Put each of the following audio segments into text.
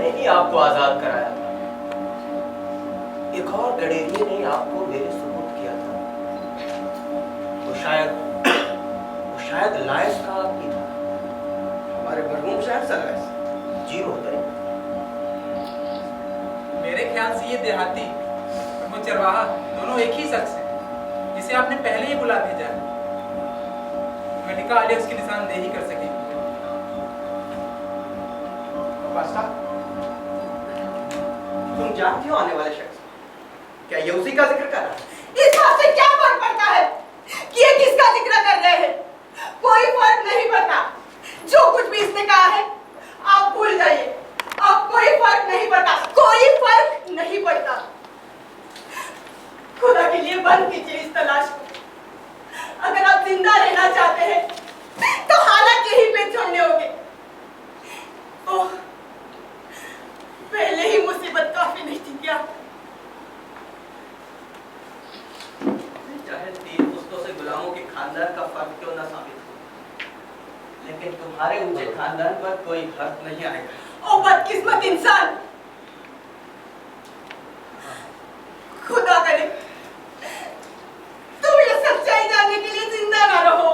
मैंने ही आपको आजाद कराया था। एक और गडेरिये ने आपको मेरे सुपुर्द किया था। वो शायद लायस का आदमी था। हमारे मरहूम शहर सा लायस? जी महोदय। मेरे ख्याल से ये देहाती और वो चरवाहा दोनों एक ही शख्स है, जिसे आपने पहले ही बुला भेजा है। मलिका आलिया उसकी निशानदेही कर सकेगी। तुम जानती हो आने वाले शख्स? क्या ये उसी का जिक्र कर रहा है? इस बात से क्या फर्क पड़ता है कि ये किसका जिक्र कर रहे हैं? कोई फर्क नहीं पड़ता। जो कुछ भी इसने कहा है आप भूल जाइए। अब कोई फर्क नहीं पड़ता, कोई फर्क नहीं पड़ता। खुदा के लिए बंद कीजिए इस तलाश को। अगर आप जिंदा रहना चाहते हैं तो हालात यही पे छोड़ने होंगे। ओह, पहले ही मुसीबत काफी नहीं थी क्या? चाहे 3 पुश्तों से गुलामों के खानदान का फर्क क्यों ना साबित हो, लेकिन तुम्हारे ऊंचे खानदान पर कोई फर्क नहीं आएगा। ओ बदकिस्मत इंसान, खुदा करे तुम ये सच्चाई जानने के लिए जिंदा ना रहो।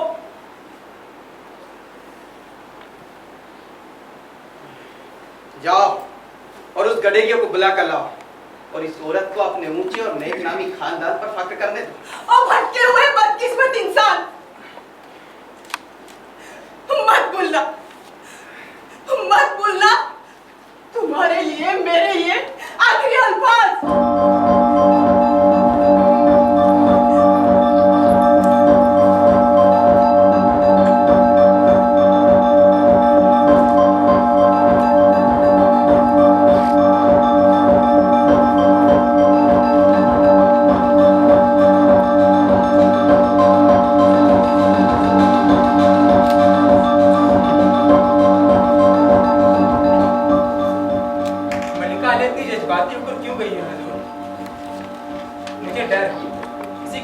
जाओ और उस गडेरिये को बुला कर लाओ और इस औरत को अपने ऊंचे और नेक नामी खानदान पर फख्र करने दो। ओ भटके हुए बदकिस्मत इंसान, मत भूलना तुम्हारे लिए मेरे ये आखिरी अल्फाज।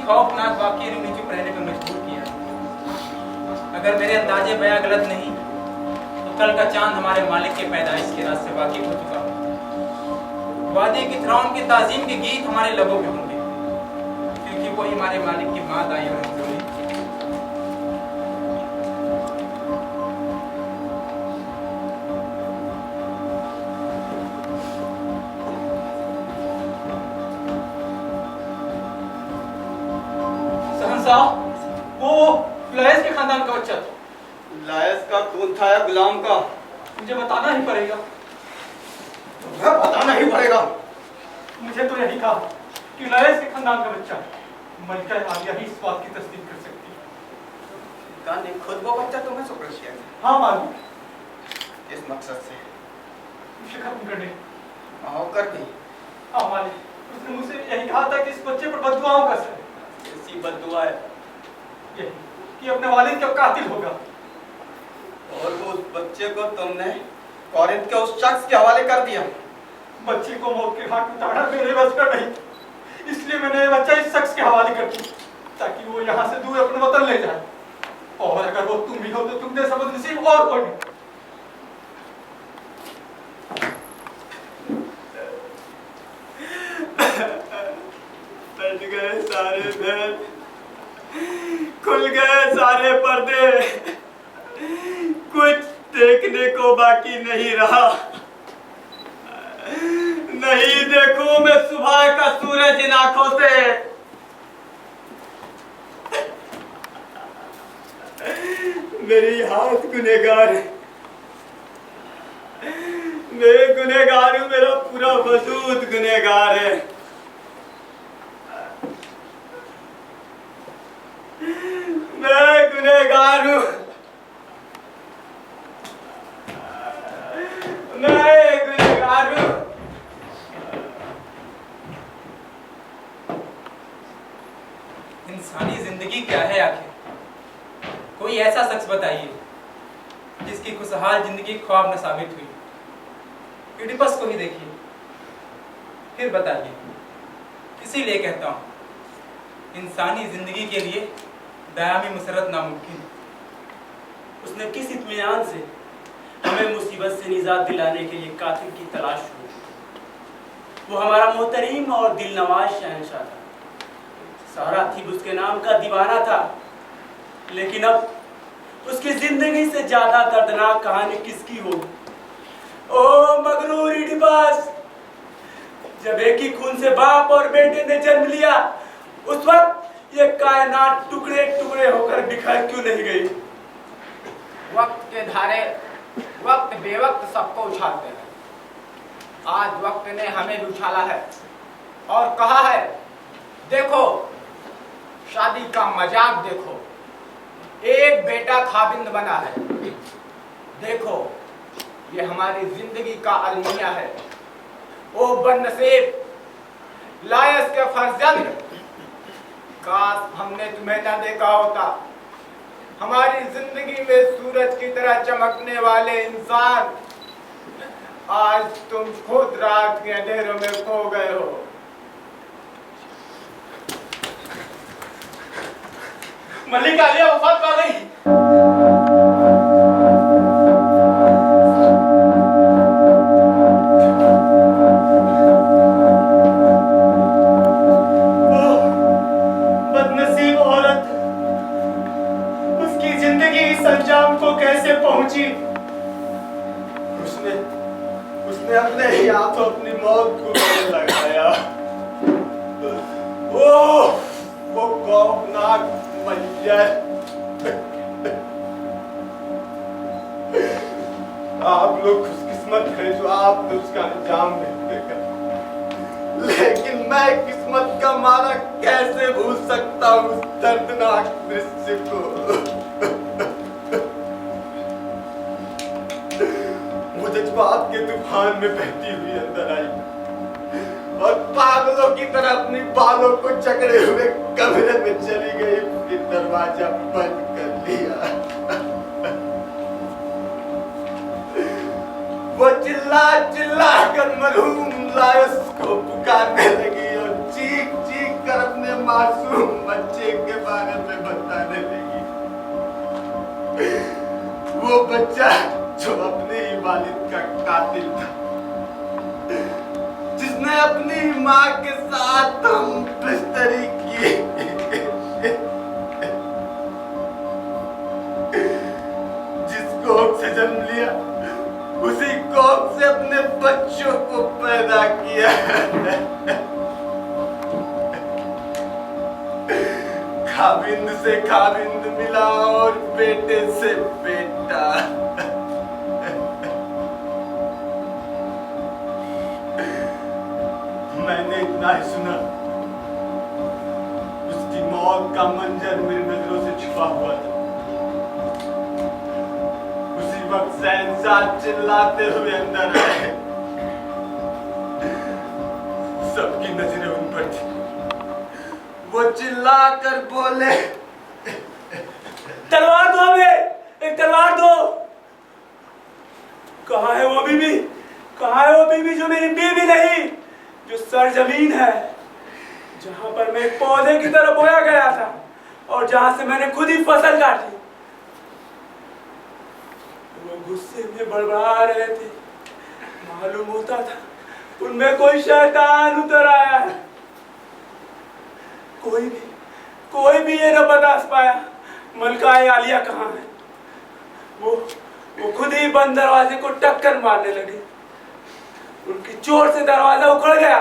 खौफनाक वाकये ने मुझे चुप रहने पर मजबूर किया। अगर मेरे अंदाजे बयां गलत नहीं तो कल का चांद हमारे मालिक के पैदाइश के राज से वाकिफ हो चुका हो। वादे की फिरौन के ताजीम के गीत हमारे लबों पे होंगे, क्योंकि वही हमारे मालिक की माँ दाई और हमजोली। वो लायस के खानदान का बच्चा था। लायस का खून था या गुलाम का? मुझे बताना ही पड़ेगा। तुम्हें बताना ही पड़ेगा। मुझे तो यही था कि लायस के खानदान का बच्चा मलिका आलिया ही इस बात की तस्दीक कर सकती है। कान ने खुद वो बच्चा तुम्हें सुपुर्द किया? हाँ मालूम। इस मकसद से उसे खत्म करने। आओ कर दी। हाँ मालिक, उसने मुझसे यही कहा था कि इस बच्चे पर बद्दुआओं का असर है। ऐसी बद्दुआ है कि अपने वालिद का कातिल होगा। और वो उस बच्चे को तुमने कौरिंथ के उस शख्स के हवाले कर दिया। बच्चे को मौत के घाट उतारना मेरे बस का नहीं, इसलिए मैंने ये बच्चा इस शख्स के हवाले कर दिया ताकि वो यहाँ से दूर अपने वतन ले जाए। और अगर वो तुम ही हो तो तुम जैसा बदनसीब और कोई नहीं। बच गए सारे बैल, खुल गए सारे पर्दे, कुछ देखने को बाकी नहीं रहा। नहीं देखूं मैं सुबह का सूरज इन आंखों से। मेरी हालत गुनहगार है, मैं गुनहगार हूं, मेरा पूरा वजूद गुनहगार है। मैं गुनहगार हूं, मैं गुनहगार हूं। इंसानी जिंदगी क्या है आखिर? कोई ऐसा शख्स बताइए जिसकी खुशहाल जिंदगी ख्वाब न साबित हुई। यूडिपस को ही देखिए, फिर बताइए। इसीलिए कहता हूं, इंसानी जिंदगी के लिए दायमी मुसरत नामुमकिन। उसने किस इत्मीनान से हमें मुसीबत से निजात दिलाने के लिए कातिल की तलाश हुई। वो हमारा मोहतरीम और दिलनवाज शहंशाह था। सारा थीब उसके नाम का दीवाना था, लेकिन अब उसकी जिंदगी से ज्यादा दर्दनाक कहानी किसकी होगी? ओ मगरूर इडिपास, जब एक ही खून से बाप और बेटे ने जन्म लिया, उस वक्त ये कायनात टुकड़े टुकड़े होकर बिखर क्यों नहीं गई? वक्त के धारे वक्त बेवक्त सबको उछालते हैं। आज वक्त ने हमें भी उछाला है और कहा है, देखो शादी का मजाक देखो, एक बेटा खाबिंद बना है। देखो ये हमारी जिंदगी का अलमिया है। ओ बदनसीब, लायस के फर्जंद, काश हमने तुम्हें न देखा होता। हमारी जिंदगी में सूरज की तरह चमकने वाले इंसान, आज तुम खुद रात के अंधेरों में खो गए हो। मलिक आलिया वफात पा गई। बदनसीब औरत, उसकी जिंदगी इस अंजाम को कैसे पहुंची? उसने अपने ही हाथों अपनी मौत को गले लगाया। वो खौफनाक मंजर। आप लोग खुशकिस्मत हैं जो आपने उसका अंजाम नहीं देखा, लेकिन मैं किस्मत का मारा कैसे भूल सकता हूँ उस दर्दनाक दृश्य को। वो जज्बात के तूफान में बहती हुई अंदर आई और पागलों की तरह अपनी बालों को जकड़े हुए कमरे में चली गई, फिर दरवाजा बंद कर लिया। वो चिल्ला चिल्ला कर मरहूम लायस को पुकारने लगी और चीख चीख कर अपने मासूम बच्चे के बारे में बताने लगी। वो बच्चा जो अपने ही वालिद का कातिल था, जिसने अपनी माँ के साथ हम बिस्तरी की, जिस कोख से जन्म लिया उसी कोख से अपने बच्चों को पैदा किया। खाबिंद से खाबिंद मिला और बेटे से बेटा। मैंने इतना ही सुना, उसकी मौत का मंजर मेरी नजरों से छुपा हुआ था। उसी वक्त शहंशाह चिल्लाते हुए अंदर आए। सबकी नजरें उन पर थी। वो चिल्ला कर बोले, तलवार दो हमें, एक तलवार दो। कहाँ है वो बीवी? कहाँ है वो बीवी जो मेरी बीवी नहीं, जो सरजमीन है, जहां पर मैं एक पौधे की तरह बोया गया था और जहां से मैंने खुद ही फसल काटी। वो गुस्से में बड़बड़ा रहे थे, मालूम होता था उनमें कोई शैतान उतर आया है। कोई भी ये न बता पाया मलकाए आलिया कहाँ है। वो खुद ही बंद दरवाजे को टक्कर मारने लगे। उनकी चोट से दरवाजा उखड़ गया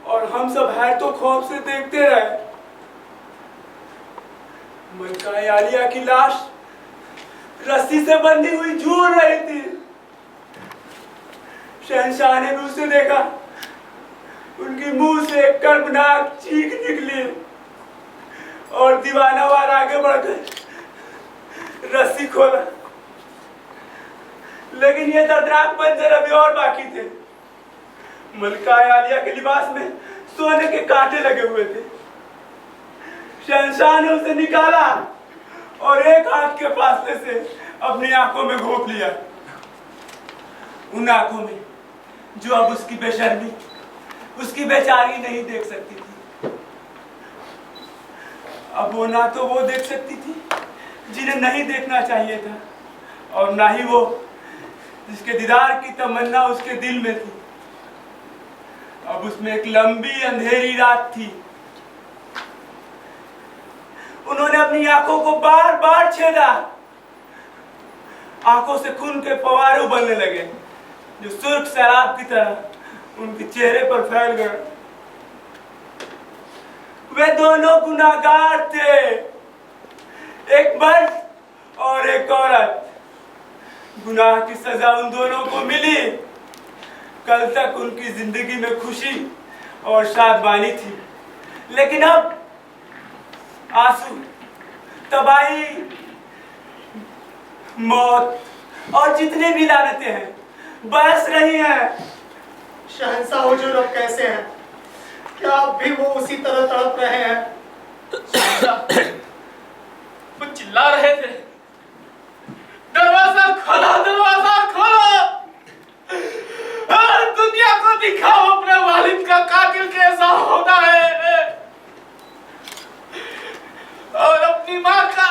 और हम सब हैरत और खौफ से देखते रहे। मलकाए आलिया की लाश रस्सी से बंधी हुई झूल रही थी। शहंशाह ने भी उसे देखा। उनके मुंह से एक कर्मनाक चीख निकली और दीवानावार आगे बढ़कर रस्सी खोला। लेकिन ये दर्दनाक मंजर अभी और बाकी थे। मलकाए आलिया के लिबास में सोने के कांटे लगे हुए थे। शहंशाह ने उसे निकाला और एक हाथ के फासले से अपनी आंखों में घोंप लिया। उन आंखों में जो अब उसकी बेशर्मी, उसकी बेचारी नहीं देख सकती थी। अब वो ना तो वो देख सकती थी जिन्हें नहीं देखना चाहिए था, और ना ही वो जिसके दीदार की तमन्ना उसके दिल में थी। अब उसमें एक लंबी अंधेरी रात थी। उन्होंने अपनी आंखों को बार बार छेदा। आंखों से खून के फव्वारे बनने लगे जो सुर्ख शराब की तरह उनके चेहरे पर फैल गए। वे दोनों गुनाहगार थे, एक मर्द और एक औरत। गुनाह की सजा उन दोनों को मिली। कल तक उनकी जिंदगी में खुशी और शादमानी थी, लेकिन अब आंसू, तबाही, मौत और जितने भी लानतें हैं बरस रही हैं। शहंशाह हुजूर अब कैसे हैं? क्या अब भी वो उसी तरह तड़प रहे हैं? वो चिल्ला रहे थे, दरवाजा खोलो, दरवाजा खोलो, और दुनिया को दिखाओ अपने वालिद का कातिल कैसा होता है, और अपनी माँ का।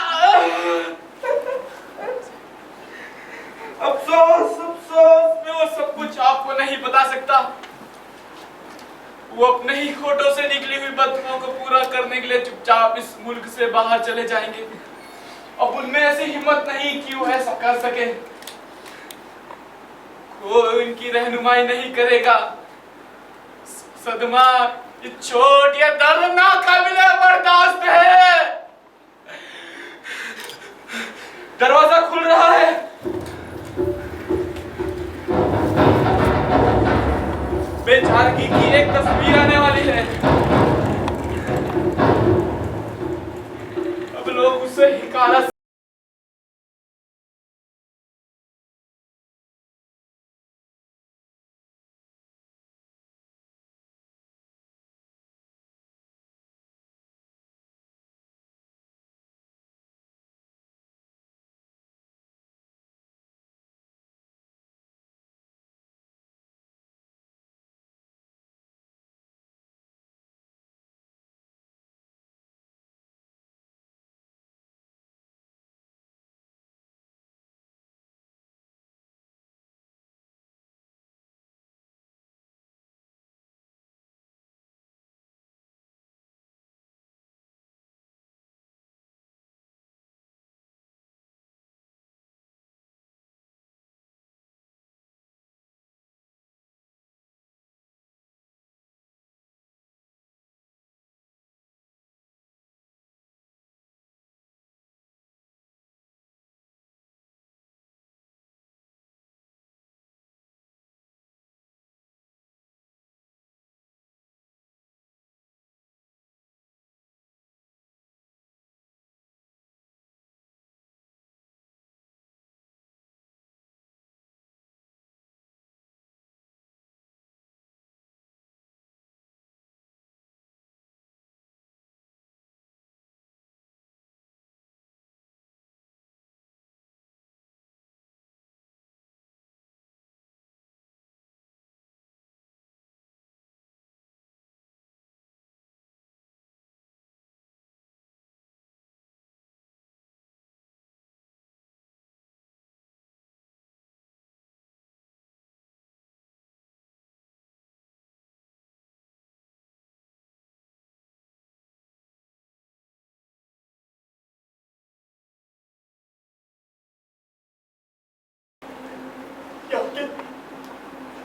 अफसोस अफसोस, मैं वो सब कुछ आपको नहीं बता सकता। वो अपने ही होठों से निकली हुई बदुआओं को पूरा करने के लिए चुपचाप इस मुल्क से बाहर चले जाएंगे। अब उनमें ऐसी हिम्मत नहीं कि वो ऐसा कर सके। कोई इनकी रहनुमाई नहीं करेगा। सदमा, ये चोट, ये दर्द नाकाबिले बर्दाश्त है। दरवाजा खुल रहा है। बेचारगी की एक तस्वीर आने वाली है। अब लोग उसे हिकारा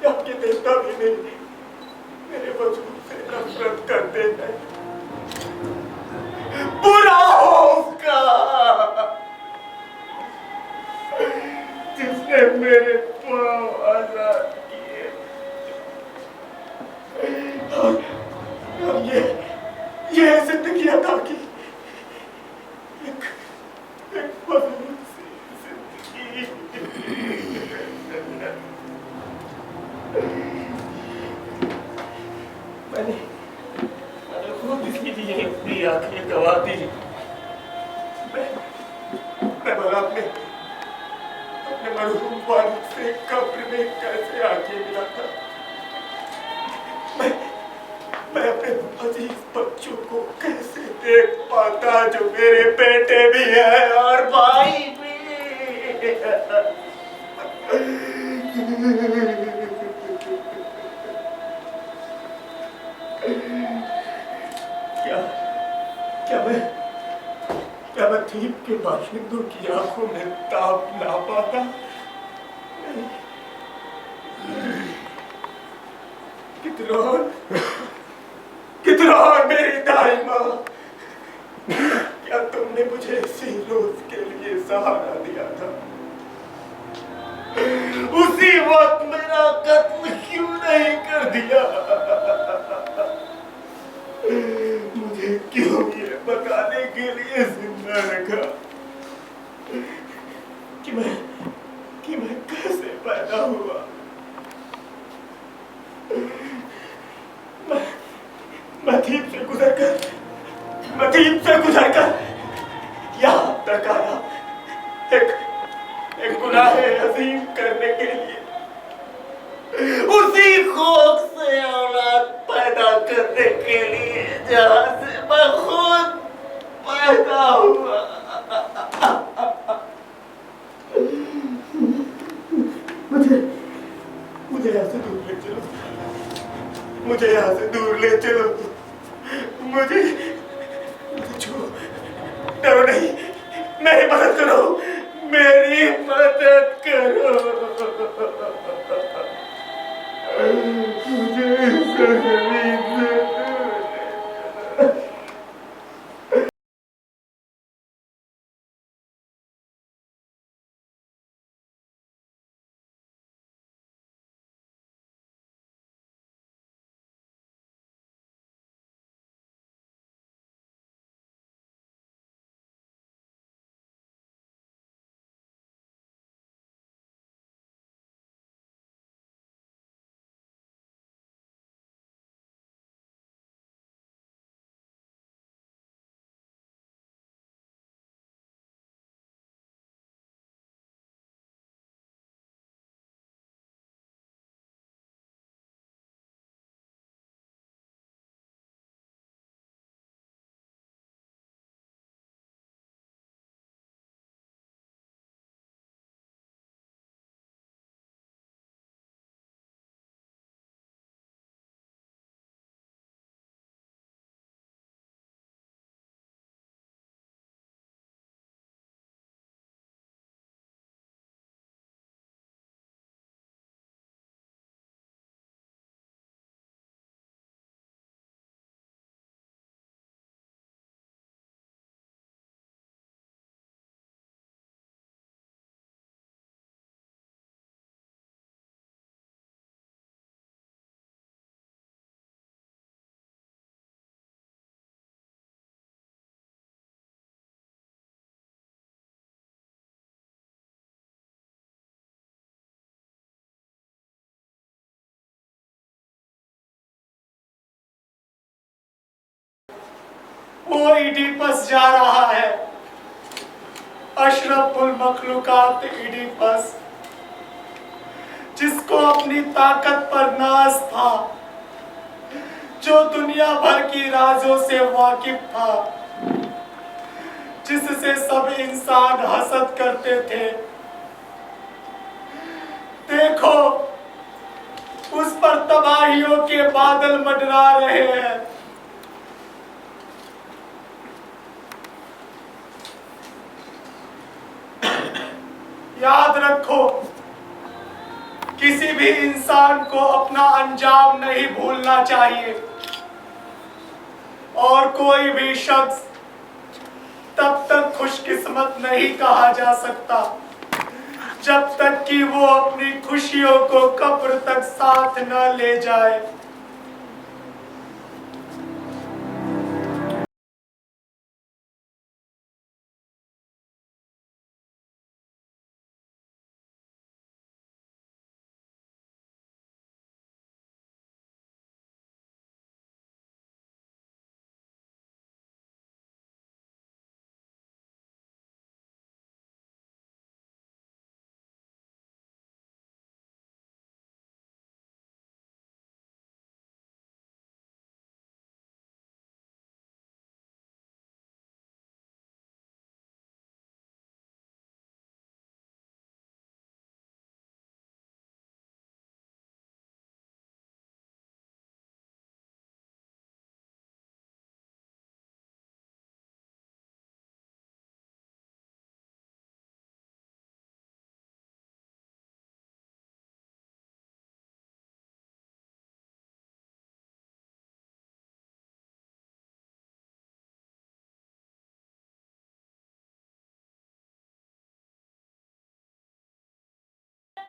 आपके देवता भी मेरे वजूद से नफरत करते हैं। बुरा हो उसका जिसने मेरे पांव आजाद किए। और ये जिंदगी अदा की एक मजबूत सी जिंदगी। मैंने खुद इसीलिए अपनी आंखें गवा दी। मैं भला अपने मरहूम वालिद से कब्र में कैसे आंखें मिलाता। मैं अपने अजीज बच्चों को कैसे देख पाता जो मेरे बेटे भी है और भाई भी। के बाशिंदों की आंखों में ताप ला पाता। कितना मेरी दाई माँ, क्या तुमने मुझे इसी रोज के लिए सहारा दिया था? उसी वक्त मेरा कत्ल क्यों नहीं कर दिया? मुझे क्यों ये बताने के लिए जिंदा रखा कि मैं कैसे पैदा हुआ? मदीन से गुजरकर यहाँ तक आया, एक गुनाह अजीम करने के लिए, उसी खौफ से औलाद पैदा करने के लिए जहाँ से मैं खुद पैदा हुआ। मुझे यहाँ से दूर ले चलो, मुझे यहाँ से दूर ले चलो, मुझे छुओ, डरो नहीं, मेरी मदद करो, मेरी मदद करो, मुझे इस जमीन से वो इडिपस जा रहा है, अशरफुल मखलूकात इडिपस, जिसको अपनी ताकत पर नाज था, जो दुनिया भर की राजों से वाकिफ था, जिससे सब इंसान हसद करते थे। देखो, उस पर तबाहियों के बादल मंडरा रहे हैं। याद रखो, किसी भी इंसान को अपना अंजाम नहीं भूलना चाहिए, और कोई भी शख्स तब तक खुशकिस्मत नहीं कहा जा सकता जब तक कि वो अपनी खुशियों को कब्र तक साथ न ले जाए।